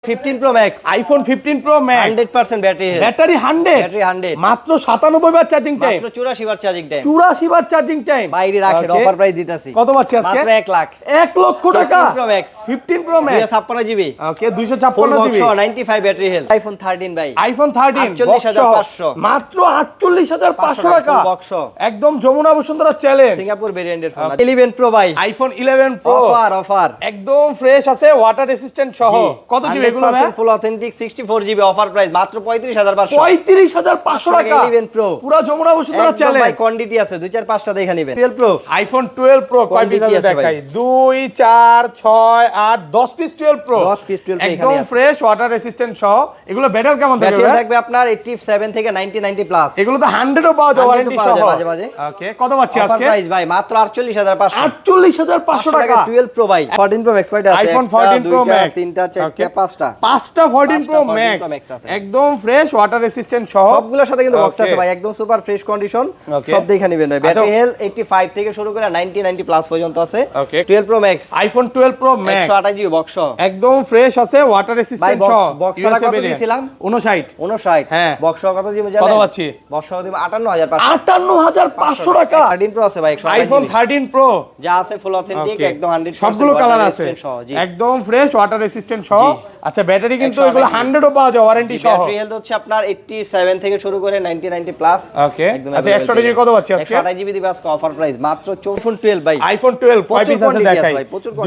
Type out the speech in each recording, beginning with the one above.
15 Pro Max, iPhone 15 Pro Max 100% battery health, battery 100 battery 100, মাত্র 97 বার charging time, মাত্র 84 বার charging time, 84 বার charging time. বাইরে রাখেন, offer price দিতেছি। কত পাচ্ছি আজকে? মাত্র 1 লাখ, 1 লক্ষ টাকা। 15 Pro Max, 15 Pro Max 256 GB, ওকে 256 জিবি, 95 ব্যাটারি হেলথ। iPhone 13 ভাই, iPhone 13 48,500, মাত্র 48,500 টাকা, বক্স, একদম যমুনা বসুন্ধরা চ্যালেঞ্জ, সিঙ্গাপুর ভেরিয়েন্টের ফোন। 11 Pro ভাই, iPhone 11 Pro অফার একদম ফ্রেশ আছে, ওয়াটার রেসিস্ট্যান্ট সহ। কত জিবি এগুলো ভাই? Full authentic 64 GB, offer price মাত্র 35,500, 35,500 টাকা। 11 Pro পুরো যমুনা বসুন্ধরা একদম চ্যালেঞ্জ। ভাই কোয়ান্টিটি আছে, 2-4-5টা দেখে নেবেন। 12 Pro, iPhone 12 Pro কয় পিস আছে দেখাই? 2 4 6 8 10 পিস 12 Pro, 10 পিস 12 Pro একদম ফ্রেশ ওয়াটার রেসিস্ট্যান্ট সহ। এগুলো ব্যাটারি কেমন থাকবে? ব্যাটারি থাকবে আপনার 87 থেকে 90 প্লাস। এগুলো তো 100 ও পাওয়া যায় ওয়ারেন্টি সহ মাঝে মাঝে। ওকে, কত পাচ্ছি অফার আজকে? প্রাইস ভাই মাত্র 48,500, 48,500 টাকা। 12 Pro ভাই, 14 Pro Max কয়টা আছে? iPhone 14 Pro Max 3টা 4টা 5টা, 5টা 14 Pro 14 Max Pro Max আছে। একদম ফ্রেশ ওয়াটার রেসিস্ট্যান্ট সহ। সবগুলোর সাথে কিন্তু বক্স আছে Okay. ভাই, একদম সুপার ফ্রেশ কন্ডিশন, Okay. সব দেখে নেবেন ভাই। আচ্ছা। ব্যাটারি হেলথ 85 থেকে শুরু করে 90 প্লাস পর্যন্ত আছে। Okay. 12 Pro Max, iPhone 12 Pro Max 128 GB box, একদম ফ্রেশ আছে, ওয়াটার রেসিস্ট্যান্ট ভাই, সহ। box ছাড়া কত দিয়েছিলাম? 59 হ্যাঁ, বক্স কত দিবেন জানেন? কত পাচ্ছি? বক্স দিব 58,500, 58,500 টাকা। 13 Pro আছে ভাই, 128 iPhone জিবি। 13 Pro যা আছে ফুল অথেন্টিক, Okay. একদম 100% সবগুলো কালার আছে, সহ, জি। একদম ফ্রেশ ওয়াটার রেসিস্ট্যান্ট সহ। জি। আচ্ছা, ব্যাটারি কিন্তু 128 এগুলো 100 ও পাওয়া যায় ওয়ারেন্টি সহ। ব্যাটারি হেলথ হচ্ছে আপনার 87 থেকে শুরু করে 90 প্লাস। ওকে, আচ্ছা 128 জিবি কত পাচ্ছি আজকে? 128 জিবি দিবে আজকে অফার প্রাইস মাত্র iPhone 12 ভাই, iPhone 12 কয় পিস আছে দেখাই?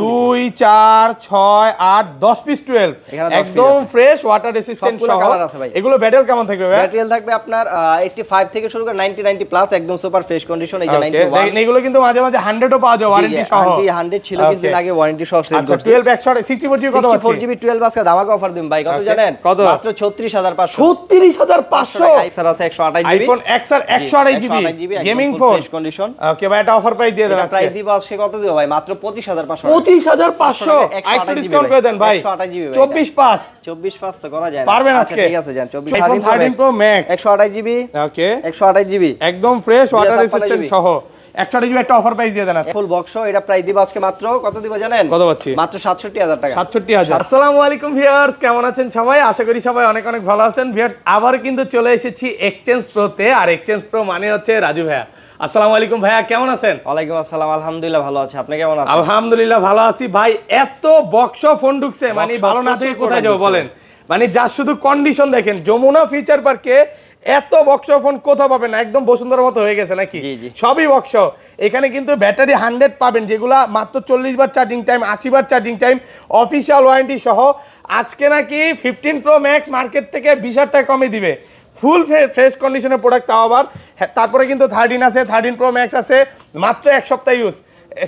2 4 6 8 10 পিস 12, এখানে 10 একদম piece আছে। ফ্রেশ ওয়াটার রেসিস্ট্যান্ট সবগুলো সহ। কালার আছে ভাই। এগুলো ব্যাটারি কেমন থাকবে ভাই? ব্যাটারি হেলথ থাকবে আপনার 85 থেকে শুরু করে 90 প্লাস, একদম সুপার ফ্রেশ কন্ডিশন। এই যে Okay, 91 এগুলো কিন্তু মাঝে মাঝে 100 ও পাওয়া যায় ওয়ারেন্টি সহ। 100 ছিল কিছুদিন আগে, ওয়ারেন্টি সহ সেল আচ্ছা করছে। 12 64 জিবি কত 64 পাচ্ছি? জিবি 12 আজকে ধামাকা অফার দিন ভাই, কত Okay, জানেন? কত? মাত্র 36,500, 36,500 XR আছে 128 GB, iPhone XR 128 GB gaming phone. Fresh condition. Okay ভাই, এটা অফার প্রাইস দিয়ে দেন এটা আজকে। প্রাইস দিব আজকে কত দিব ভাই? মাত্র 25,500, 25,500 একটু ডিসকাউন্ট করে দেন ভাই। 128 জিবি ভাই, 24 24 পাস তো করা যায় না। পারবেন আচ্ছা, আজকে? ঠিক আছে, যান 24 iPhone 13 Pro Max 128 জিবি, ওকে 128 জিবি একদম ফ্রেশ ওয়াটার 256 রেসিস্ট্যান্ট জিবি। সহ 128 জিবি একটা অফার প্রাইস দিয়ে দেন আজকে। ফুল বক্স, এটা প্রাইস দিব আজকে মাত্র কত দিব জানেন? কত পাচ্ছি? মাত্র 67,000 টাকা। 67,000। আসসালামু আলাইকুম ভিউয়ার্স, কেমন আছেন সবাই? আশা করি সবাই অনেক অনেক ভালো আছেন। ভিউয়ার্স, আবার কিন্তু চলে এসেছি এক্সচেঞ্জ প্রোতে, আর এক্সচেঞ্জ প্রো মানে হচ্ছে রাজু ভাইয়া। আসসালামু আলাইকুম ভাইয়া, কেমন আছেন? ওয়ালাইকুম আসসালাম, আলহামদুলিল্লাহ ভালো আছে, আপনি কেমন আছেন? আলহামদুলিল্লাহ ভালো আছি ভাই। এত বক্স ফোন ঢুকছে, মানে ভালো না থেকে কোথায় যাবো বলেন? মানে যা শুধু কন্ডিশন দেখেন, যমুনা ফিচার পার্কে এত বক্স ফোন কোথাও পাবেন না, একদম বসুন্ধরার মতো হয়ে গেছে নাকি? জি, জি। সবই বক্স। এখানে কিন্তু ব্যাটারি 100 পাবেন, যেগুলা মাত্র 40 বার চার্জিং টাইম, 80 বার চার্জিং টাইম, অফিসিয়াল ওয়ারেন্টি সহ। আজকে নাকি 15 Pro Max মার্কেট থেকে 20,000 টাকা কমে দিবে, ফুল ফ্রেশ কন্ডিশনের প্রোডাক্ট, তাও আবার। তারপরে কিন্তু 13 আছে, 13 Pro Max আছে, মাত্র এক সপ্তাহ use.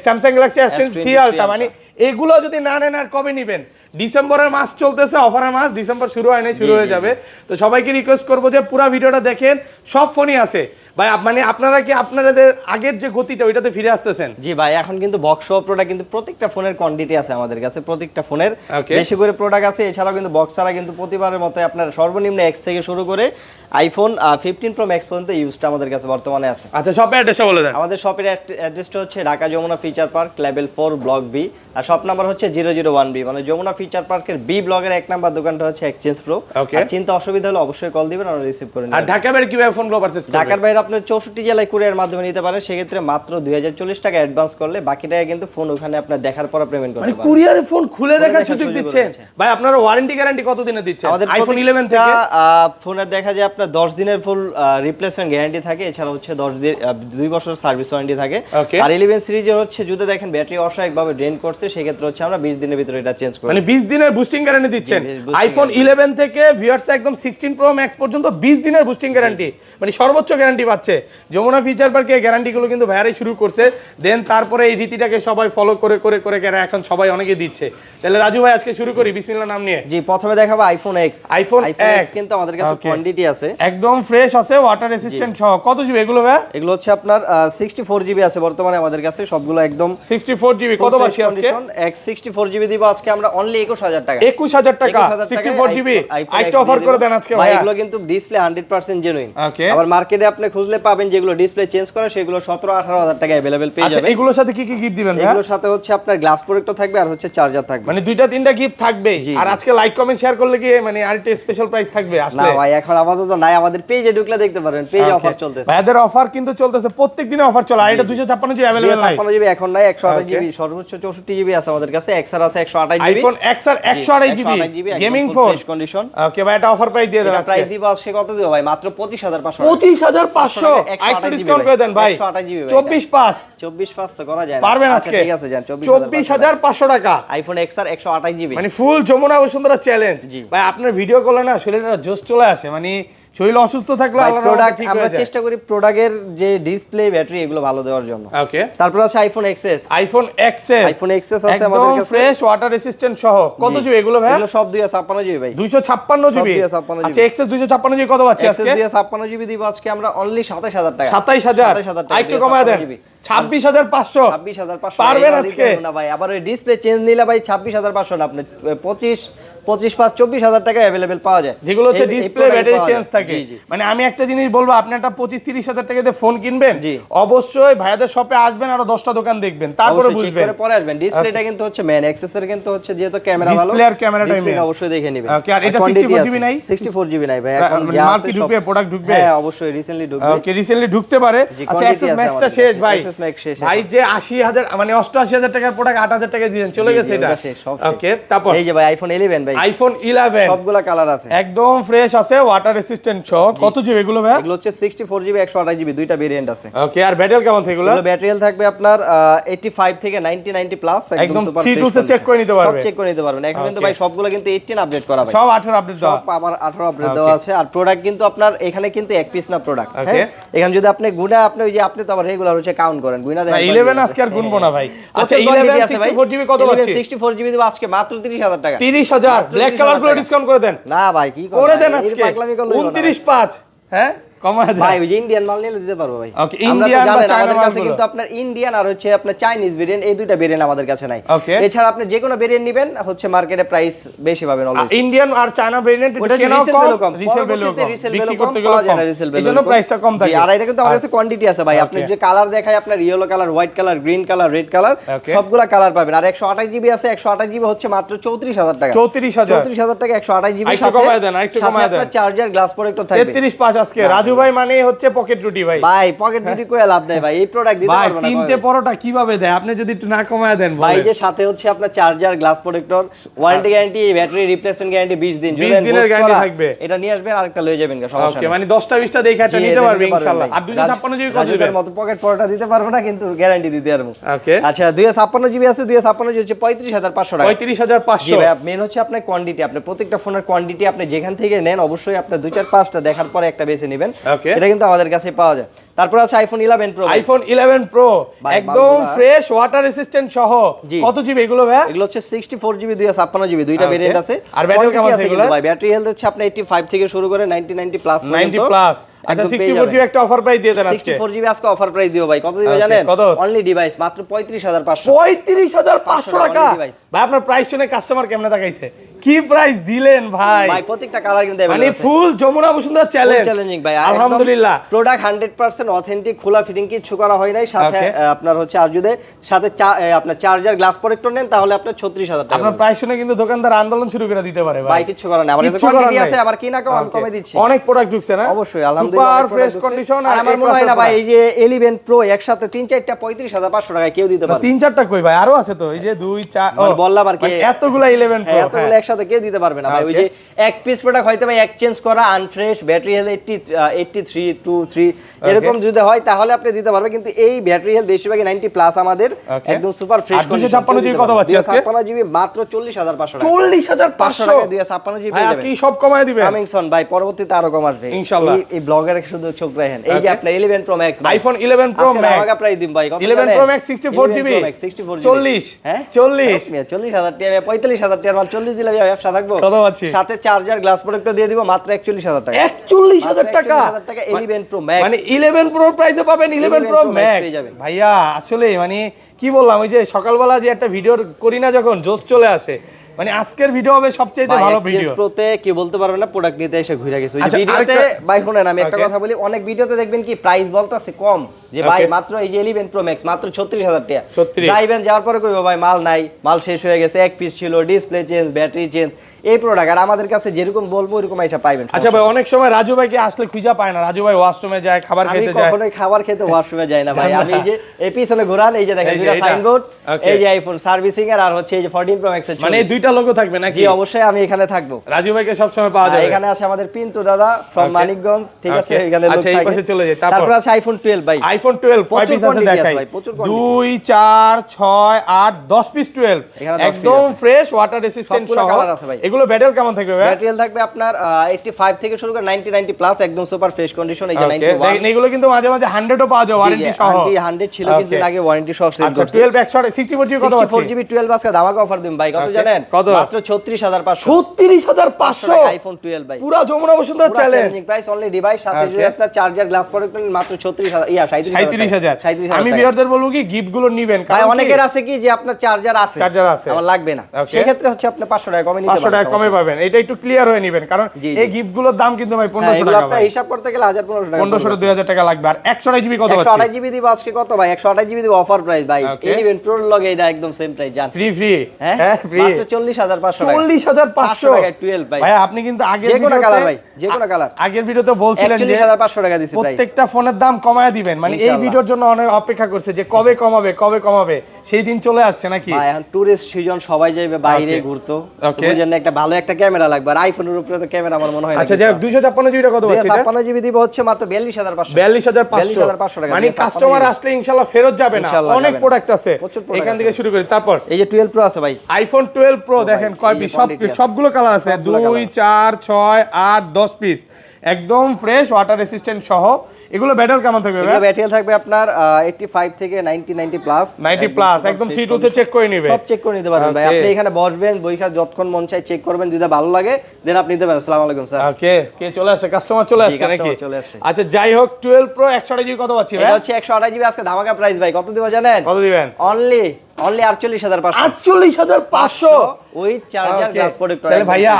Samsung Galaxy S23 ultra, মানে এগুলো যদি না নেন আর কবে নেবেন? ডিসেম্বরের মাস চলতেছে, অফারের মাস, ডিসেম্বর শুরু হয় নাই, শুরু হয়ে যাবে। তো সবাইকে রিকোয়েস্ট করবো যে পুরো ভিডিওটা দেখেন, সব ফোনই আছে ভাই। মানে আপনারা কি আপনাদের আগের যে গতিটা ওইটাতে ফিরে আসতেছেন? জি ভাই, এখন কিন্তু বক্স প্রোডাক্ট কিন্তু প্রত্যেকটা ফোনের কোয়ান্টিটি আছে আমাদের কাছে, প্রত্যেকটা ফোনের Okay. বেশি করে প্রোডাক্ট আছে। এছাড়াও কিন্তু বক্স ছাড়া কিন্তু প্রতিবারের মতো আপনার সর্বনিম্ন X থেকে শুরু করে iPhone 15 Pro Max পর্যন্ত ইউজটা আমাদের কাছে বর্তমানে আছে। আচ্ছা, শপের অ্যাড্রেসটা বলে দেন। আমাদের শপের অ্যাড্রেসটা হচ্ছে Dhaka Jamuna future park level 4 block B, আর শপ নাম্বার হচ্ছে 001B, মানে যমুনা ফিচার পার্কের বি ব্লকের 1 নাম্বার দোকানটা হচ্ছে এক্সচেঞ্জ প্রো। Okay. আর চিন্তা অসুবিধা হলে অবশ্যই কল দিবেন, আমরা রিসিভ করে আর নেব। ঢাকা বাইরে কিভাবে ফোনগুলো পারচেজ করবেন? ঢাকার বাইরে আপনার 64 জেলায় কুরিয়ার মাধ্যমে নিতে পারেন, সেক্ষেত্রে মাত্র 2040 টাকা অ্যাডভান্স করলে বাকি টাকা কিন্তু ফোন ওখানে আপনার দেখার পর পেমেন্ট করতে মানে পারেন। কুরিয়ারে ফোন খুলে দেখার দেখার সুযোগ সুযোগ দিচ্ছেন ভাই? আপনারা ওয়ারেন্টি গ্যারান্টি কতদিনে দিচ্ছেন? আমাদের আইফোন 11 থেকে ফোনের দেখা যায় আপনার 10 দিনের ফুল রিপ্লেসমেন্ট গ্যারান্টি থাকে, এছাড়া হচ্ছে 2 বছর সার্ভিস ওয়ারেন্টি থাকে। Okay. আর 11 সিরিজের হচ্ছে যদি দেখেন ব্যাটারি অস্বাভাবিকভাবে ড্রেন করছে, সেক্ষেত্রে হচ্ছে আমরা 20 দিনের ভিতরে এটা চেঞ্জ করি। মানে 20 দিনের বুস্টিং গ্যারান্টি দিচ্ছেন। boosting আইফোন 11 থেকে ভিউয়ার্স একদম 16 Pro Max পর্যন্ত 20 দিনের বুস্টিং গ্যারান্টি, মানে সর্বোচ্চ গ্যারান্টি পাচ্ছে। যমুনা ফিচার পার্কে গ্যারান্টিগুলো কিন্তু ভাইয়ারাই শুরু করছে, দেন তারপরে এই রীতিটাকে সবাই ফলো করে করে করে করে এখন সবাই অনেকে দিচ্ছে। তাহলে রাজু ভাই আজকে শুরু করি বিসমিল্লাহ নাম নিয়ে। জি, প্রথমে দেখাবো আইফোন X। iPhone X কিন্তু আমাদের কাছে কোয়ান্টিটি আছে, একদম ফ্রেশ আছে, ওয়াটার রেসিস্ট্যান্ট সহ। কত জিবি এগুলো ভাই? এগুলো হচ্ছে আপনার 64 জিবি আছে বর্তমানে আমাদের কাছে, সবগুলো একদম 64 জিবি। কত পাচ্ছি আজকে? X 64 জিবি দিব আজকে আমরা অনলি 21,000 টাকা। 21,000 টাকা 64 জিবি। আইটা অফার করে দেন আজকে ভাই। এগুলো কিন্তু ডিসপ্লে 100% জেনুইন। Okay. আবার মার্কেটে আপনি খুঁজলে খুঁজলে পাবেন, যেগুলো ডিসপ্লে চেঞ্জ করা সেগুলো 17-18 হাজার টাকা अवेलेबल পেয়ে আচ্ছা যাবেন। এগুলোর সাথে কি কি গিফট দিবেন ভাই? এগুলোর সাথে হচ্ছে আপনার গ্লাস প্রোটেক্টর থাকবে আর হচ্ছে চার্জার থাকবে, মানে দুইটা তিনটা গিফট থাকবে। জি, আর জি। আজকে লাইক কমেন্ট শেয়ার করলে কি মানে আরেকটা স্পেশাল প্রাইস থাকবে না আসলে? ভাই এখন আপাতত নাই, আমাদের পেজে ঢুকলে দেখতে পারবেন, পেজে অফার চলতেছে। ভাইদের অফার কিন্তু চলতেছে, প্রত্যেক দিনে অফার চলে। আর এটা 256 জিবি अवेलेबल নাই। 256 জিবি এখন নাই, 128 জিবি সর্বোচ্চ 64 জিবি আছে আমাদের কাছে, এক্সআর আছে 128 GB, iPhone XR 128 GB gaming phone condition. Okay ভাই, এটা অফার প্রাইস দিয়ে দেন আজকে। প্রাইস দিব আজকে কত দিব ভাই? মাত্র 25500। 25500 আরেকটু ডিসকাউন্ট করে দেন ভাই। 128 জিবি 24/5 24/5 তো করা যায় না। পারবেন আচ্ছা, আজকে? ঠিক আছে যান 24500 টাকা। IPhone XR 128 GB. মানে ফুল যমুনা বসুন্ধরা চ্যালেঞ্জ জি। ভাই। আপনার ভিডিও করলে না শরীরটা জোশ চলে আসে, মানে শরীর অসুস্থ থাকলে ভাই আল্লাহর প্রোডাক্ট রহমতে ঠিক আমরা হয়ে যায়। চেষ্টা করি প্রোডাক্টের যে ডিসপ্লে ব্যাটারি এগুলো ভালো দেওয়ার জন্য। ওকে, তারপর আছে iPhone XS. IPhone XS iPhone XS আছে আমাদের কাছে, ফ্রেশ ওয়াটার রেসিস্ট্যান্ট সহ। কত জিবি এগুলো ভাই? এগুলো সব 256 জিবি ভাই। 256 জিবি। 256 আচ্ছা এক্সএস 256 জিবি কত পাচ্ছি আজকে? এক্সএস 256 জিবি দিব আজকে আমরা অনলি 27000 টাকা। 27000 টাকা। আরেকটু কমায় দেন। 26500 26500 পারবেন আজকে? না ভাই, আবার ওই ডিসপ্লে চেঞ্জ নিলে ভাই 26500 না, আপনি 25-5 টাকা अवेलेबल পাওয়া যায়, যেগুলো হচ্ছে ডিসপ্লে ব্যাটারি চেঞ্জ থাকে। জি, জি। মানে আমি একটা জিনিস বলবো, আপনি একটা 25-30 হাজার টাকা দিয়ে ফোন কিনবেন, জি। অবশ্যই ভাইয়াদের শপে আসবেন, আরো 10টা দোকান দেখবেন, তারপরে অবশ্যই check বুঝবেন। করে পরে আসবেন। ডিসপ্লেটা কিন্তু হচ্ছে মেন, এক্সেস এর কিন্তু হচ্ছে যেহেতু ক্যামেরা ভালো, Display আর ক্যামেরাটাই ডিসপ্লেটা main। অবশ্যই দেখে নেবেন। Okay, আর এটা quantity 64 আছে। জিবি নাই? 64 জিবি নাই ভাই, এখন মানে যা মাল আছে কি সব- ঢুকবে, প্রোডাক্ট ঢুকবে? হ্যাঁ অবশ্যই রিসেন্টলি ঢুকবে। ওকে, রিসেন্টলি ঢুকতে পারে। জি, আচ্ছা quantity এক্সএস আছে ম্যাক্সটা আমাদের শেষ কাছে। ভাই। XS Max শেষ ভাই যে 80000 মানে 88000 টাকার প্রোডাক্ট 8000 টাকা দিয়েছেন, চলে জি, গেছে জি, এটা। ওটা শেষ, সব শেষ। ওকে, তারপর এই যে ভাই আইফোন 11 ভাই, আইফোন 11 সবগুলা কালার আছে, একদম ফ্রেশ আছে, ওয়াটার রেসিস্ট্যান্ট সহ। কত জিবি এগুলো ভাই? এগুলো হচ্ছে 64 জিবি 128 জিবি, দুইটা ভেরিয়েন্ট আছে। ওকে, আর ব্যাটারি কেমন থাকে এগুলো? এগুলো ব্যাটারি হেলথ থাকবে আপনার 85 থেকে 90 প্লাস, একদম সুপার 3 টুলসে চেক করে নিতে সব পারবে। চেক করে নিতে পারবেন। এখন কিন্তু Okay. ভাই সবগুলো কিন্তু 18 আপডেট করা ভাই, সব 18 আপডেট দাও। সব আবার 18 আপডেট দেওয়া আছে। আর প্রোডাক্ট কিন্তু আপনার এখানে কিন্তু এক পিস না প্রোডাক্ট। Okay. হ্যাঁ, এখানে যদি আপনি গুণা, আপনি ওই যে আপনি তো আবার রেগুলার হচ্ছে কাউন্ট করেন, গুণা দেন। না 11 আজকে আর গুনবো না ভাই। আচ্ছা 11 64 জিবি কত পাচ্ছি? 64 জিবি দেব আজকে মাত্র 30000 টাকা। 30000 ব্ল্যাক কালার গুলো ডিসকাউন্ট করে দেন। না ভাই কি করে দেন ভাই, এই আজকে পাগলামি করলে হলো না। 29.5 হ্যাঁ কমা যায় ভাই ওই যে ইন্ডিয়ান মাল নিলে দিতে পারবো ভাই। Okay, আমরা তো Indian বা জানেন China আমাদের কাছে মালগুলো। কিন্তু আপনার ইন্ডিয়ান আর হচ্ছে আপনার চাইনিজ ভেরিয়েন্ট, এই দুইটা ভেরিয়েন্ট আমাদের কাছে নাই। Okay. এছাড়া আপনি যে কোনো ভেরিয়েন্ট নেবেন হচ্ছে মার্কেটে প্রাইস বেশি পাবেন অলওয়েজ। ইন্ডিয়ান আর চায়না ভেরিয়েন্ট ওটা কেনাও রিসেল কম, ভ্যালু কম, রিসেল ভ্যালু পরবর্তীতে কম, রিসেল বিক্রি ভ্যালু করতে কম গেলে পাওয়া যায় কম, না, রিসেল ভ্যালু এইজন্য প্রাইসটা কম থাকে। আর এটা কিন্তু আমাদের কাছে কোয়ান্টিটি আছে ভাই। আপনি Okay. যে কালার দেখায় আপনার yellow colour, white colour, green colour, red colour, Okay. সবগুলা কালার পাবেন। আর 128 জিবি আছে, 128 জিবি হচ্ছে মাত্র 34000 টাকা। 34000 34000 টাকা 128 জিবি আরেকটু সাথে কমায় দেন, আরেকটু কমায় দেন। আপনার চার্জার গ্লাস প্রোটেক্টর থাকবে। 33.5 আজকে রাজু ভাই মানে হচ্ছে পকেট রুটি ভাই। ভাই পকেট বিউটি কই লাভ নাই ভাই, এই প্রোডাক্ট দিতে ভাই পারবো না। তিনটে পরোটা কিভাবে দেয়, আপনি যদি একটু না কমায় দেন ভাই বলেন। যে সাথে হচ্ছে আপনার charger, glass protector, warranty guarantee, battery replacement guarantee 20 দিন। 20 দিনের guarantee থাকবে। এটা নিয়ে আসবেন আরেকটা লয়ে যাবেন, সমস্যা ওকে, নেই। মানে 10টা 20টা দেখে একটা জি, নিতে এটা পারবে নিতে পারবেন ইনশাআল্লাহ। ভাই। আর 256 জিবি কত রাজুকের দিবেন? মতো পকেট পরোটা দিতে পারবো না, কিন্তু গ্যারান্টি দিতে পারবো। ওকে, আচ্ছা 256 জিবি আছে, 256 জিবি হচ্ছে 35500 টাকা। 35500 জি ভাই, মেন হচ্ছে আপনার কোয়ান্টিটি, আপনি প্রত্যেকটা ফোনের কোয়ান্টিটি আপনি যেখান থেকে নেন অবশ্যই আপনি 2-4-5টা দেখার পরে একটা বেছে নেবেন। Okay. এটা কিন্তু আমাদের কাছে পাওয়া যায়। তারপর আছে আইফোন 11 প্রো। আইফোন 11 প্রো ভাই, একদম মালগুলা- ফ্রেশ ওয়াটার রেসিস্ট্যান্ট সহ। জি। কত জিবি এগুলো ভাই? এগুলো হচ্ছে 64 জিবি 256 জিবি, দুইটা Okay. ভেরিয়েন্ট আছে। আর ব্যাটারি কেমন Quantity আছে এগুলো? কিন্তু ভাই, ব্যাটারি হেলথ হচ্ছে আপনার 85 থেকে শুরু করে 90 প্লাস 90 প্লাস। আচ্ছা 64 জিবি একটা অফার প্রাইস দিয়ে দেন আজকে। 64 জিবি আজকে অফার প্রাইস দিও ভাই। কত দিবে Okay, জানেন? কত? অনলি ডিভাইস মাত্র 35500। 35500 টাকা। only device। ভাই আপনার প্রাইস শুনে কাস্টমার কেমনে তাকাইছে? কি প্রাইস দিলেন ভাই? ভাই প্রত্যেকটা কালার কিন্তু মানে अवेलेबल আছে। ফুল যমুনা বসুন্ধরা চ্যালেঞ্জ। চ্যালেঞ্জিং ভাই, আলহামদুলিল্লাহ। প্রোডাক্ট 100% অথেন্টিক, খোলা ফিটিং কিছু করা হয় নাই। সাথে Okay. আপনার হচ্ছে আর যদি সাথে আপনার চার্জার, গ্লাস প্রোটেক্টর নেন তাহলে আপনার 36000 টাকা। আপনার প্রাইস শুনে কিন্তু দোকানদার আন্দোলন শুরু করে দিতে পারে ভাই ভাই। কিছু করার নাই, আমার কাছে কিচ্ছু করার কোয়ান্টিটি নাই। আছে, আবার কি না কম আমি Okay. কমে দিচ্ছি। অনেক প্রোডাক্ট ঢুকছে না? অবশ্যই আলহামদুলিল্লাহ। সুপার অনেক ফ্রেশ product কন্ডিশন। ঢুকছে। আর আমার মনে হয় না ভাই এই যে 11 প্রো একসাথে 3-4টা 35500 টাকায় কেউ দিতে পারবে। 3-4টা কই ভাই, আরো আছে তো, এই যে 2-4 মানে বললাম আর কি, এতগুলা 11 প্রো। হ্যাঁ, এতগুলো একসাথে কেউ দিতে পারবে না ভাই। ওই যে এক পিস প্রোডাক্ট হয়তো ভাই এক্সচেঞ্জ করা, আনফ্রেশ, ব্যাটারি হেলথ 83 23 এরকম যদি হয় তাহলে আপনি দিতে পারবে, কিন্তু এই ব্যাটারি হেলথ বেশিরভাগই 90 প্লাস আমাদের, Okay. একদম সুপার ফ্রেশ আর 256 জিবি কত পাচ্ছি আজকে? 256 জিবি মাত্র 40500 টাকা। 40500 টাকা 256 জিবি ভাই পেয়ে আজকে যাবেন। কি সব কমায় দিবেন? কামিং সুন ভাই, পরবর্তীতে আরো কম আসবে ইনশাআল্লাহ। এই ব্লগারে শুধু চোখ রাখেন। এই যে Okay. আপনার 11 pro max, iPhone 11 pro max আগা প্রাইস দিন ভাই। কত 11 জানেন? প্রো ম্যাক্স 64 জিবি 64 জিবি 40 হ্যাঁ 40 40000 টাকা, 45000 টাকার মাল 40 দিলে আমি ব্যবসা থাকবো। কত পাচ্ছি? সাথে চার্জার, গ্লাস প্রোটেক্টর দিয়ে দিব মাত্র 41000 টাকা। 41000 টাকা। 41000 টাকা 11 প্রো ম্যাক্স। মানে 11 প্রো প্রাইসে পাবেন 11 প্রো 11 Pro Max ম্যাক্স পেয়ে যাবেন। ভাইয়া আসলে মানে কি বললাম, ওই যে সকালবেলা যে একটা ভিডিও করি না যখন জোশ চলে আসে, মানে আজকের ভিডিও হবে সবচেয়ে ভালো ভিডিও। প্রোতে কি বলতে পারবে না, প্রোডাক্ট নিতে এসে ঘুরে গেছে। ওই যে আচ্ছা, ভিডিওতে আরেকটা- ভাই শুনেন আমি একটা Okay. কথা বলি, অনেক ভিডিওতে দেখবেন কি প্রাইস বলতাছে কম, যে ভাই Okay. মাত্র এই যে 11 প্রো ম্যাক্স মাত্র 36000 টাকা। 36 যাইবেন যাওয়ার পরে কইবো ভাই মাল নাই, মাল শেষ হয়ে গেছে, এক পিস ছিল, ডিসপ্লে চেঞ্জ, ব্যাটারি চেঞ্জ, এই প্রোডাক্ট। আর আমাদের কাছে যেরকম বলবো ওরকম আইসা পাইবেন। আচ্ছা ভাই, অনেক সময় রাজু ভাইকে আসলে খুঁজা পায় না, রাজু ভাই ওয়াশরুমে যায়, খাবার আমি খেতে যায়। কখনোই খাবার খেতে ওয়াশরুমে যাই না ভাই। যান না। আমি এই যে এই পিছনে ঘোরান, এই যে দেখেন এই যে দুইটা এটা। Signboard, Okay. এই যে আইফোন সার্ভিসিং এর, আর হচ্ছে এই যে 14 প্রো ম্যাক্স এর মানে এই দুইটা লোগো থাকবে নাকি? জি অবশ্যই আমি এখানে থাকবো। রাজু ভাইকে সব সময় পাওয়া যাবে। এখানে আছে আমাদের পিন্টু দাদা ফ্রম Okay. মানিকগঞ্জ, ঠিক আছে, Okay. এখানে লোক আচ্ছা, এই থাকে। পাশে চলে যাই, তারপর আছে আইফোন 12 ভাই। আইফোন 12 কয় প্রচুর পিস আছে quantity আছে দেখাই? ভাই, প্রচুর quantity। 2 4 6 8 10 পিস 12 এখানে 10 একদম piece আছে। ফ্রেশ ওয়াটার রেসিস্ট্যান্ট সবগুলো সহ। colour আছে ভাই। এগুলো ব্যাটেল কেমন থাকবে ভাই? ব্যাটারি থাকবে আপনার 85 থেকে শুরু করে 90 প্লাস, একদম সুপার ফ্রেশ কন্ডিশন। এই যে Okay, 91 দেখেন এগুলো কিন্তু মাঝে মাঝে 100 ও পাওয়া যায় ওয়ারেন্টি সহ। 100 ছিল কিছুদিন আগে, ওয়ারেন্টি সহ সেল আচ্ছা, করছে। 12 100 64 জিবি কত আছে? 64 জিবি 12 আজকে ধামাকা অফার দিন ভাই, কত Okay, জানেন? কত? মাত্র 36500 36500 আইফোন 12 ভাই। পুরো Jamuna Bashundhara challenge. Challenging price, only device সাথে Okay. যদি আপনার চার্জার গ্লাস প্রোডাক্ট মাত্র 36000 ইয়া 37000 37000 আমি ভিউয়ারদের বলবো কি গিফট গুলো নেবেন, ভাই কারণ অনেকের আছে কি যে আপনার চার্জার আছে, চার্জার আছে, আমার লাগবে না, Okay. সেই ক্ষেত্রে হচ্ছে আপনি 500 টাকা কমে নিতে 500 টাকা কমে পাবেন। এটা একটু ক্লিয়ার হয়ে নেবেন, কারণ জি, জি। এই গিফট গুলোর দাম কিন্তু ভাই 1500 এগুলো টাকা আপনার ভাই। হিসাব করতে গেলে 1500 টাকা 1500 2000 টাকা লাগবে। আর 128 জিবি কত পাচ্ছি? 128 জিবি দিব আজকে কত ভাই? 128 জিবি দিব অফার প্রাইস ভাই। Okay. এই নিবেন প্রোর লগে এটা একদম সেম প্রাইস জান। ফ্রি হ্যাঁ ফ্রি মাত্র 40500 টাকা। 40500 টাকা 12 ভাই। ভাই আপনি কিন্তু আগের যে কোনো ভিডিওতে- কালার ভাই, যে কোনো কালার। আগের ভিডিওতে বলছিলেন যে 41500 টাকা দিছি প্রাইস। প্রত্যেকটা ফোনের দাম কমায় দিবেন, মানে এই ইনশাআল্লাহ। ভিডিওর জন্য অনেক অপেক্ষা করছে যে কবে কমাবে, সেই দিন চলে আসছে নাকি? ভাই এখন টুরিস্ট সিজন, সবাই যাবে বাইরে Okay. ঘুরতো, Okay. বুঝেন না, একটা ভালো একটা ক্যামেরা লাগবে, আর আইফোনের উপরে তো ক্যামেরা আমার মনে হয় না আচ্ছা, কিছু যাই হোক, আছে। 256 জিবিটা কত পাচ্ছি এটা? 56 জিবি দিব হচ্ছে মাত্র 42500 42500 টাকা। মানে 256 কাস্টমার আসলে ইনশাআল্হ ফেরত যাবে না, ইনশাআল্লাহ অনেক যাবে না। প্রোডাক্ট আছে, প্রচুর product এখান আছে। থেকে শুরু করি। তারপর এই যে 12 প্রো আছে ভাই, আইফোন 12 প্রো দেখেন ভাই, কয় এই যে পিস, quantity আছে। সবগুলো কালার আছে, সবগুলো 2 colour। 4 6 8 10 পিস একদম ফ্রেশ ওয়াটার রেসিস্ট্যান্ট সহ। এগুলো ব্যাটারি কেমন থাকবে ভাই? এগুলো ব্যাটারি থাকবে আপনার 85 থেকে 90 প্লাস 90 প্লাস একদম 3 2 চেক করে নিবে, সব চেক করে নিতে পারবেন ভাই। Okay. আপনি এখানে বসবেন, বইখা যতক্ষণ মন চাই চেক করবেন, যদি ভালো লাগে দেন আপনি নিতে পারেন। আসসালামু আলাইকুম স্যার। ওকে, কে চলে আসছে? কাস্টমার চলে আসছে নাকি? customer চলে আসছে। আচ্ছা, যাই হোক, 12 প্রো 128 জিবি কত পাচ্ছি ভাই? এটা হচ্ছে 128 জিবি আজকে ধামাকা প্রাইস ভাই। কত দিব জানেন? কত দিবেন? অনলি 48500 48500 ওই চার্জার Okay. Glass product. তাহলে ভাইয়া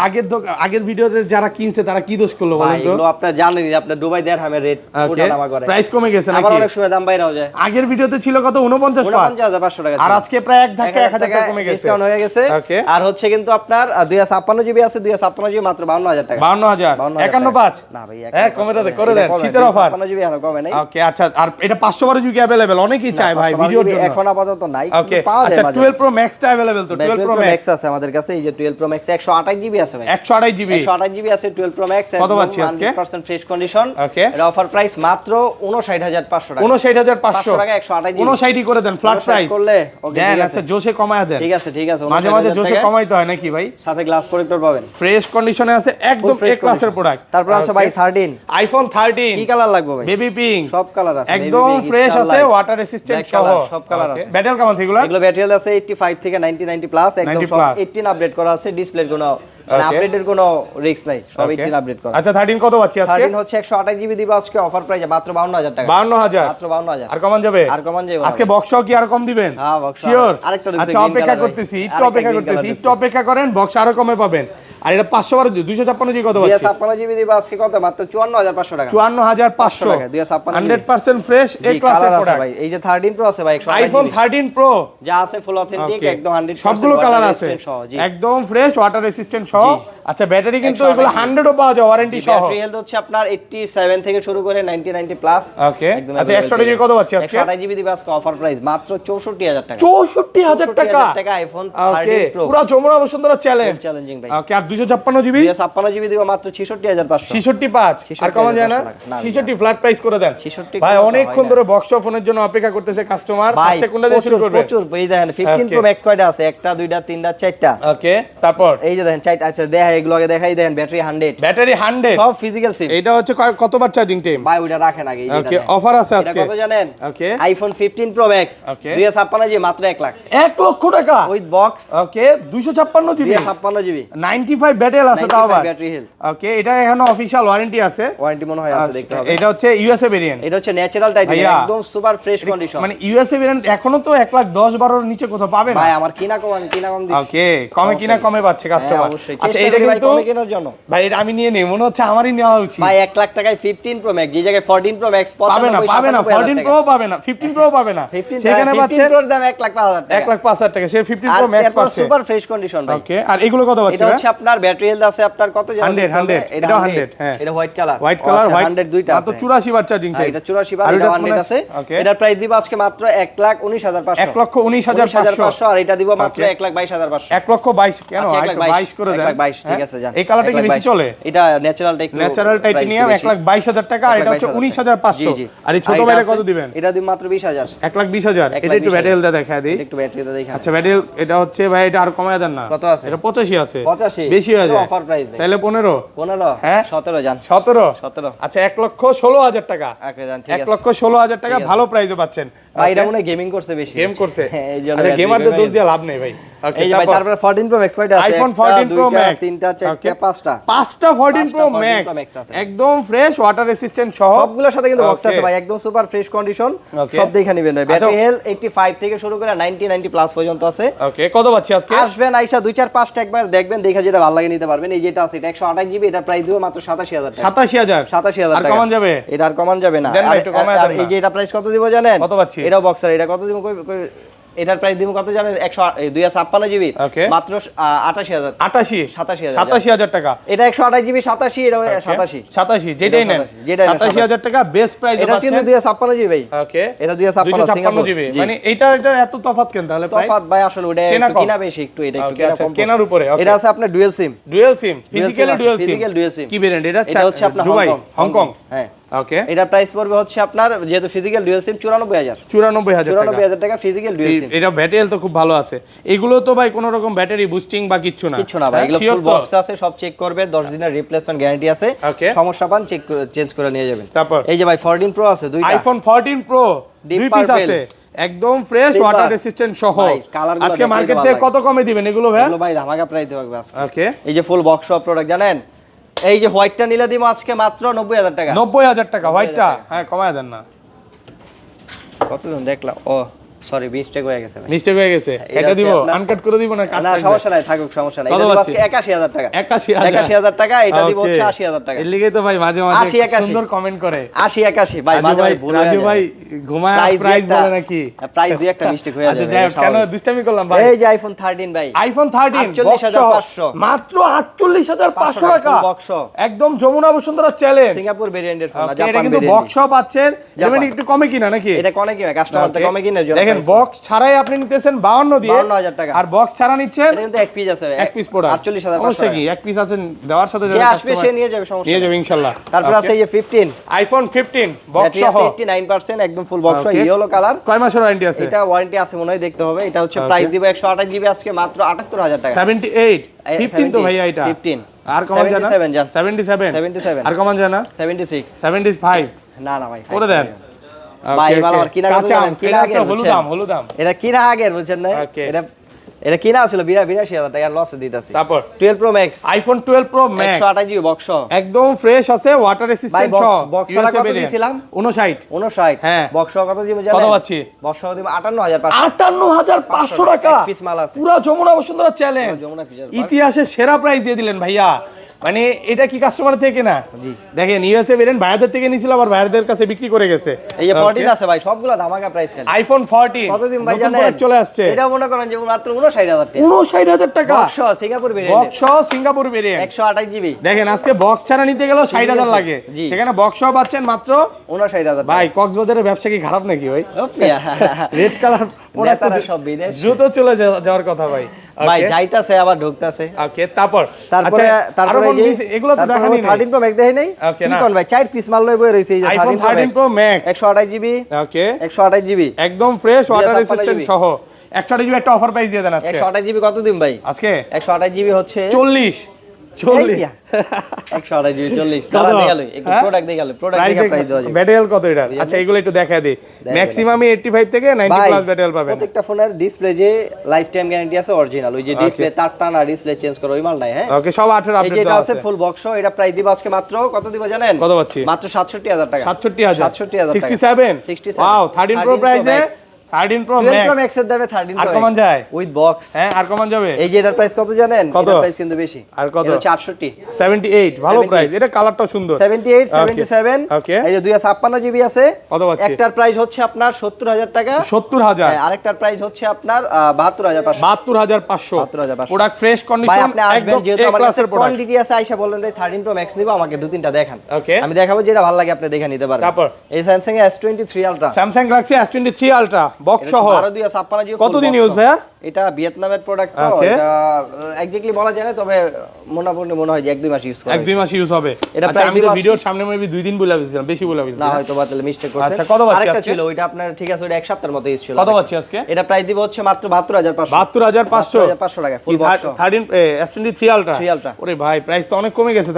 আগের ভিডিওতে যারা কিনছে তারা কি দোষ করলো ভাই বলেন তো? এগুলো আপনারা জানেনই, আপনার দুবাই দেড়হামের রেট ওঠানামা করে, প্রাইস কমে গেছে আবার নাকি? অনেক সময় দাম বাইরেও যায়। আগের ভিডিওতে ছিল কত? 49 পাঁচ, 49500 টাকা আর ছিল। আজকে প্রায় এক ধাক্কা 1000 টাকা কমে গেছে, ডিসকাউন্ট হয়ে গেছে। Okay. আর হচ্ছে কিন্তু আপনার 256 জিবি আছে, 256 জিবি মাত্র 52000 টাকা। 52000 51.5 না ভাই, হ্যাঁ, কমে দেন, করে দেন, শীতের অফার। 56 জিবি এখন কমে নাই। ওকে, আচ্ছা, আর এটা 512 জিবি अवेलेबल অনেকেই চায় ভাই 512 ভিডিওর জিবি জন্য। এখন আপাতত নাই, ওকে, কিন্তু পাওয়া যায় আচ্ছা, মাঝে 12 প্রো ম্যাক্সটা अवेलेबल তো? 12 প্রো 12 প্রো ম্যাক্স ম্যাক্স আছে আমাদের কাছে। এই যে 12 প্রো ম্যাক্স 128 জিবি আছে ভাই, 128 জিবি 128 জিবি আছে 12 প্রো ম্যাক্স। কত পাচ্ছি আজকে? 100% ফ্রেশ কন্ডিশন। Okay. এর অফার প্রাইস মাত্র 59500 টাকা। 59500 500 টাকা 128 জিবি 59 করে দেন, ফ্ল্যাট 59 প্রাইস করলে ওকে, দেন। ঠিক আছে। আচ্ছা, জোশে কমায়া দেন, ঠিক আছে, ঠিক আছে। মাঝে 59,000 জোশে টাকা, কমাইতে হয় নাকি ভাই? সাথে গ্লাস প্রোটেক্টর পাবেন, ফ্রেশ কন্ডিশনে আছে, একদম Full এ fresh ক্লাসের condition। প্রোডাক্ট। তারপর আছে ভাই 13, আইফোন 13 কি কালার লাগবে ভাই? বেবি পিঙ্ক, সব কালার আছে, একদম baby pink, ফ্রেশ আছে, starlight, ওয়াটার রেসিস্ট্যান্ট black সহ, color, সব কালার আছে। ব্যাটারি কেমন এগুলো? এগুলো ব্যাটারি আছে 85 থেকে 90 প্লাস, একদম 90 সব plus। 18 আপডেট করা আছে, ডিসপ্লের কোনো Okay. আপডেটের কোনো রিস্ক নাই, সব Okay. 18 আপডেট করা। আচ্ছা, 13 কত পাচ্ছি আজকে? 13 হচ্ছে 128 জিবি দিব আজকে অফার প্রাইসে মাত্র 52000 টাকা। 52000 মাত্র 52000। আর কমান যাবে? আর কমান যাবে আজকে বক্সও কি আর কম দিবেন? হ্যাঁ, box শিওর? আরেকটা দিচ্ছে আচ্ছা, green অপেক্ষা color করতেছি, ভাই। একটু আরেকটা অপেক্ষা green করতেছি, color একটু অপেক্ষা করেন, বক্স আরো কমে পাবেন। আর এটা 256 জিবি কত পাচ্ছি? 256 জিবি দিব আজকে কত? মাত্র 54500 টাকা। 54500 টাকা, 256 100% ফ্রেশ এ জি, ক্লাসের কালার আছে প্রোডাক্ট। ভাই। এই যে 13 প্রো আছে ভাই 128 আইফোন জিবি। 13 প্রো যা আছে ফুল অথেন্টিক, Okay. একদম 100% সবগুলো কালার water আছে, resistant সহ, জি। একদম ফ্রেশ ওয়াটার রেসিস্ট্যান্ট সহ। জি। আচ্ছা, ব্যাটারি কিন্তু 128 এগুলো 100 ও পাওয়া যায় ওয়ারেন্টি সহ। ব্যাটারি হেলথ হচ্ছে আপনার 87 থেকে শুরু করে 90 প্লাস। ওকে, আচ্ছা, 128 জিবি কত পাচ্ছি আজকে? 128 জিবি দিবে আজকে অফার প্রাইস মাত্র 64000 টাকা। 64000 টাকা। 64000 টাকা আইফোন 13 প্রো। পুরো যমুনা বসুন্ধরা চ্যালেঞ্জ। চ্যালেঞ্জিং ভাই। ওকে, আর 256 জিবি 256 জিবি দিব মাত্র 66500। 65 আর কমন যায় না? 66 ফ্ল্যাট প্রাইস করে দেন। 66 ভাই কমাতে অনেকক্ষণ হয় না। ধরে বক্স ফোনের জন্য অপেক্ষা করতেছে কাস্টমার। ভাই ফার্স্টে কোনটা দিয়ে শুরু করবে? প্রচুর এই দেখেন 15 প্রো Okay. ম্যাক্স কয়টা আছে? একটা, দুইটা, তিনটা, চারটা। ওকে, তারপর এই যে দেখেন চারটা। আচ্ছা দেখা এগুলো আগে দেখাই দেন। ব্যাটারি 100, ব্যাটারি 100, সব ফিজিক্যাল সিম। এটা হচ্ছে কতবার চার্জিং টাইম? ভাই ওটা রাখেন আগে। ওকে, অফার আছে এটা আজকে কত জানেন? Okay, iPhone 15 pro max Okay. 256 GB মাত্র 1 লাখ 1 লক্ষ টাকা। With box. Okay, 256 GB 256 GB 95 95 battery আছে তাও আবার ব্যাটারি হেলথ। ওকে, এটা এখনো অফিশিয়াল ওয়ারেন্টি আছে। ওয়ারেন্টি মনে হয় আছে, দেখতে হবে। এটা হচ্ছে ইউএসএ ভেরিয়েন্ট। এটা হচ্ছে ন্যাচারাল টাইটেনিয়াম, একদম সুপার ফ্রেশ কন্ডিশন। মানে ইউএসএ ভেরিয়েন্ট এখনো তো 1,10,12 এর নিচে কোথাও পাবে না ভাই। আমার কিনা কম দিছি। ওকে, কমে পাচ্ছে কাস্টমার। অবশ্যই। আচ্ছা, এটা এটা কিন্তু কমে কেনার জন্য ভাই এটা আমি নিয়ে নেই, মনে হচ্ছে আমারই নেওয়া উচিত ভাই। 1 লাখ টাকায় 15 প্রো ম্যাক্স, যে জায়গায় 14 প্রো ম্যাক্স পাবে না 14 প্রো পাবে না, 15 প্রো পাবে না, সেখানে পাচ্ছে 15 প্রোর দাম 1,05,000 টাকা। 1,05,000 টাকা, সে 15 প্রো ম্যাক্স পাচ্ছে। সুপার ফ্রেশ কন্ডিশন ভাই। ওকে, আর এগুলো কত পাচ্ছে? এটা হচ্ছে আপনার ব্যাটারি হেলথ আছে আপনার কত জানেন? 100 এটা 100। হ্যাঁ, এটা হোয়াইট কালার, হোয়াইট 100 দুইটা আছে। মাত্র 84 বার চার্জিং টাইম। এটা 84 বার, এটা 100 আছে। এটার প্রাইস দিব আজকে মাত্র 1,19,500। 1,19,500। আর এটা দিব মাত্র 1,22,500। 1,22,000 কেন? 22 করে দেন। 1,22 ঠিক আছে, জান। এই কালারটা কি বেশি চলে? এটা ন্যাচারাল টাইটেনিয়াম 1,22,000 টাকা, আর এটা হচ্ছে 19,500। আর এই ছোট বাইরে কত দিবেন? এটা দিব মাত্র 20,000। 1,20,000। এটা একটু ব্যাটারি হেলথ দেখায় দেই। একটু ব্যাটারি দেখা। আচ্ছা, ব্যাটারি এটা হচ্ছে ভাই, এটা আর কমায় দেন না। কত আছে? এটা 85 আছে। 85 বেশি হয়ে যায়। অফার প্রাইস দেই। তাহলে 15। 15 হ্যাঁ, 17 জান। 17। আচ্ছা, 1,16,000 টাকা। ওকে জান, ঠিক আছে। 1,16,000 টাকা ভালো প্রাইসে পাচ্ছেন ভাই। এটা মনে গেমিং করছে বেশি। গেম করছে। হ্যাঁ, এই জন্য। আচ্ছা, গেমারদের দোষ দিয়ে লাভ নেই ভাই। ওকে, এই যে ভাই, তারপরে 14 প্রো ম্যাক্স কয়টা আছে? আইফোন 14 প্রো ম্যাক্স 3টা 4টা 5টা 14 প্রো ম্যাক্স আছে। একদম ফ্রেশ, ওয়াটার রেসিস্ট্যান্ট সহ সবগুলোর সাথে কিন্তু বক্স আছে ভাই, একদম সুপার ফ্রেশ কন্ডিশন। সব দেখে নেবেন ভাই। ব্যাটারি হেলথ 85 থেকে শুরু করে 90 প্লাস পর্যন্ত আছে। ওকে, কত পাচ্ছি আজকে? আসবেন আইসা 2-4-5টা একবার দেখবেন, দেখে যেটা ভালো লাগে নিতে পারবেন। এই যেটা আছে এটা 128 জিবি, এটা প্রাইস দিব মাত্র 87,000 টাকা। 87,000 টাকা। আর কমান যাবে? এটা আর কমান যাবে না। দেন না, একটু কমায় দেন না। এই যে এটা প্রাইস কত দিব জানেন? কত পাচ্ছি? এটাও বক্সার, এটা কত দিব? এটার প্রাইস দিব কত জানেন? 256 জিবি মাত্র 88,000। 87,000 টাকা। এটা 128 জিবি 87, এটা 87 যেটাই নেন 87,000 টাকা বেস্ট প্রাইস। এটা কিন্তু 256 জিবি ভাই। ওকে, এটা 256 জিবি। মানে এটা এত তফাৎ কেন তাহলে প্রাইস? তফাৎ ভাই আসলে ওটা একটু কিনা বেশি, একটু এটা একটু কিনা কম। কেনার উপরে। এটা আছে আপনার dual SIM, physically dual SIM. কি ভেরিয়েন্ট এটা? এটা হচ্ছে আপনার দুবাই, হংকং। হ্যাঁ, ওকে। এটা প্রাইস পড়বে হচ্ছে আপনার, যেহেতু ফিজিক্যাল ডুয়াল সিম 94,000 টাকা ফিজিক্যাল ডুয়াল সিম। এটা ব্যাটারি তো খুব ভালো আছে। এগুলো তো ভাই কোনো রকম ব্যাটারি বুস্টিং বা কিচ্ছু না ভাই, এগুলো ফুল বক্স আছে, সব চেক করবে, 10 দিনের রিপ্লেসমেন্ট গ্যারান্টি আছে। সমস্যা পান চেঞ্জ করে নিয়ে যাবেন। তারপর এই যে ভাই 14 প্রো আছে, দুইটা আইফোন 14 প্রো দুই পিস আছে, একদম ফ্রেশ, ওয়াটার রেসিস্ট্যান্ট সহ। আজকে মার্কেট থেকে কত কমে দিবেন এগুলো ভাই? এগুলো ভাই ধামাকা প্রাইস দেব আজকে। ওকে, এই যে ফুল বক্স সব প্রোডাক্ট জানেন, এই যে হোয়াইটটা নিলে দিব আজকে মাত্র 90,000 টাকা। 90,000 টাকা হোয়াইটটা। হ্যাঁ, কমায় দেন না। কতজন দেখলাম? ও সরি, মিস্টেক হয়ে গেছে ভাই। মিস্টেক হয়ে গেছে। এটা দিব আনকাট করে দিব না? না, সমস্যা নাই, থাকুক, সমস্যা নাই। এটা দিব আজকে 81,000 টাকা। 81,000 টাকা। এটা দিব হচ্ছে 80,000 টাকা। এর লিগে তো ভাই মাঝে মাঝে সুন্দর কমেন্ট করে। 80-81 ভাই, মাঝে মাঝে ভুল হয়ে যায়। রাজু ভাই ঘুমায় প্রাইস বলে নাকি? প্রাইস দিয়ে একটা মিস্টেক হয়ে যায়। আচ্ছা, যাই হোক, কেন দুষ্টামি করলাম ভাই? এই যে আইফোন 13 ভাই, আইফোন 13 48,500 মাত্র 48,500 টাকা। বক্স একদম যমুনা বসুন্ধরা চ্যালেঞ্জ সিঙ্গাপুর ভেরিয়েন্টের ফোন, এটা কিন্তু বক্স পাচ্ছেন। এটা একটু কমে কিনা নাকি? এটা কোনে কি ভাই, কাস্টমারদের কমে কিনা জন্য। দেখেন, বক্স ছাড়াই আপনি নিতেছেন 52 দিয়ে, 52,000 টাকা। আর বক্স ছাড়া নিচ্ছেন, এটা কিন্তু এক পিস আছে, এক পিস প্রোডাক্ট 48,500 অবশ্যই কি এক পিস আছে, দেওয়ার সাথে যে আসবে সে নিয়ে যাবে, সমস্যা নিয়ে যাবে ইনশাআল্লাহ। তারপর আছে এই যে 15 আইফোন 15 বক্স সহ 89% একদম ফুল বক্স সহ, ইয়েলো কালার। কয় মাসের ওয়ারেন্টি আছে? এটা ওয়ারেন্টি আছে মনে হয়, দেখতে হবে। এটা হচ্ছে প্রাইস দিব 128 জিবি আজকে মাত্র 78,000 টাকা। 78 15 তো ভাইয়া এটা 15 আর কমান জানা? 77 আর কমান জানা? 76 75 না ভাই করে দেন ভাই। আমার কিনা কিনা আগে হলুদাম এটা কিনা আগে বুঝছেন না? এটা কিনা ছিল 82,000 টাকা, লসে দিতেছি। তারপর 12 pro max, iPhone 12 pro max 128 GB box একদম ফ্রেশ আছে, ওয়াটার রেসিস্ট্যান্ট সহ। বক্সটা কত দিয়েছিলাম? 59 হ্যাঁ, বক্স কত দিব জানেন? কত পাচ্ছি? বক্স দিব 58,500 58,500 টাকা। এক পিস মাল আছে, পুরো যমুনা বসুন্ধরা চ্যালেঞ্জ যমুনা ফিচার ইতিহাসে সেরা প্রাইস দিয়ে দিলেন ভাইয়া। মানে এটা কি কাস্টমার থেকে না? জি, দেখেন ইউএসএ ভেরিয়েন্ট ভাইয়াদের থেকে নিছিল, আবার ভাইয়াদের কাছে বিক্রি করে গেছে। এই যে 14 আছে ভাই, সবগুলা ধামাকা প্রাইস খালি। আইফোন 14 কত দিন ভাই জানেন? চলে আসছে। এটা মনে করেন যে মাত্র 59,000 টাকা। 59,000 টাকা box Singapore variant, box Singapore variant 128 GB. দেখেন আজকে বক্স ছাড়া নিতে গেলেও 60,000 লাগে, সেখানে বক্স পাচ্ছেন মাত্র 59,000 ভাই। কক্সবাজারের ব্যবসা কি খারাপ নাকি ভাই? রেড কালার নেতারা সব বিদেশ, দ্রুত চলে যাওয়ার কথা ভাই। ভাই যাইতাছে আবার ঢুকতাছে। ওকে, তারপরে এগুলো তো দেখানি 13 প্রো ম্যাক্স দেখাই নাই কি কোন ভাই, 4 পিস মাল লই বই রইছে। এই যে 13 প্রো ম্যাক্স 128 জিবি। ওকে, 128 জিবি একদম ফ্রেশ, ওয়াটার রেসিস্ট্যান্ট সহ। 128 জিবি একটা অফার প্রাইস দিয়ে দেন আজকে। 128 জিবি কত দিন ভাই? আজকে 128 জিবি হচ্ছে 40 40 128 দাঁড়া দিয়ে গেল একটু প্রোডাক্ট দিয়ে গেল প্রোডাক্ট দেখে প্রাইস দেওয়া যাবে ব্যাটারি কত এটা আচ্ছা এগুলো একটু দেখায় দিই ম্যাক্সিমামই 85 থেকে 90 প্লাস ব্যাটারি পাবেন প্রত্যেকটা ফোনের ডিসপ্লে যে লাইফ টাইম গ্যারান্টি আছে অরিজিনাল ওই যে ডিসপ্লে তার টানা ডিসপ্লে চেঞ্জ করা ওই মাল নাই হ্যাঁ ওকে সব 18 এই আপডেট যে এটা দেওয়া আছে আছে ফুল বক্স এটা প্রাইস দিব আজকে মাত্র কত দিব জানেন কত পাচ্ছি মাত্র 67000 টাকা 67000 67000 টাকা 67 ওয়াও 13 প্রো প্রাইসে 13 প্রো 12 প্রো ম্যাক্স ম্যাক্স এর দামে 13 আর প্রো কমান যায় উইথ বক্স হ্যাঁ আর কমান যাবে এই যে এটার প্রাইস কত জানেন কত? এটার প্রাইস কিন্তু বেশি আর কত? এটা হচ্ছে 68 78 ভালো প্রাইস এটা কালারটা সুন্দর 78 77 ওকে এই যে 256 জিবি আছে কত পাচ্ছি একটার প্রাইস হচ্ছে আপনার 70000 টাকা 70000 হ্যাঁ, আরেকটার প্রাইস হচ্ছে আপনার 72500 72500 72500 প্রোডাক্ট ফ্রেশ ভাই কন্ডিশন আপনি আসবেন একদম যেহেতু এ আমার কাছে ক্লাসের প্রোডাক্ট কোয়ান্টিটি আছে আইসা বলেন ভাই 13 প্রো ম্যাক্স নিব আমাকে দুই তিনটা দেখান ওকে আমি দেখাবো যেটা ভালো লাগে আপনি দেখে নিতে পারবেন তারপর? এই স্যামসাং এর S23 ultra Samsung Galaxy S23 ultra box সহ 1256 জিবি কতদিন ইউজ ভাইয়া এটা ভিয়েতনামের প্রোডাক্ট তো Okay. এটা এক্স্যাক্টলি বলা যায় না তবে মনে হয় যে 1-2 মাস ইউজ করা এক দুই মাস ইউজ হবে এটা আচ্ছা প্রায় আমি দুই তো মাস ভিডিওর সামনে মেবি 2 দিন বলে দিয়েছিলাম বেশি বলে না দিয়েছিলাম হয়তো বা তাহলে মিস্টেক করছে আচ্ছা, কত পাচ্ছি আরেকটা আজকে? ছিল ওইটা আপনার ঠিক আছে ওইটা এক সপ্তাহের মতো ইউজ ছিল কত পাচ্ছি আজকে এটা প্রাইস দিব হচ্ছে মাত্র 72500 72500 500 টাকা full box 13 S23 ultra 3 ultra ওরে ভাই প্রাইস তো অনেক কমে গেছে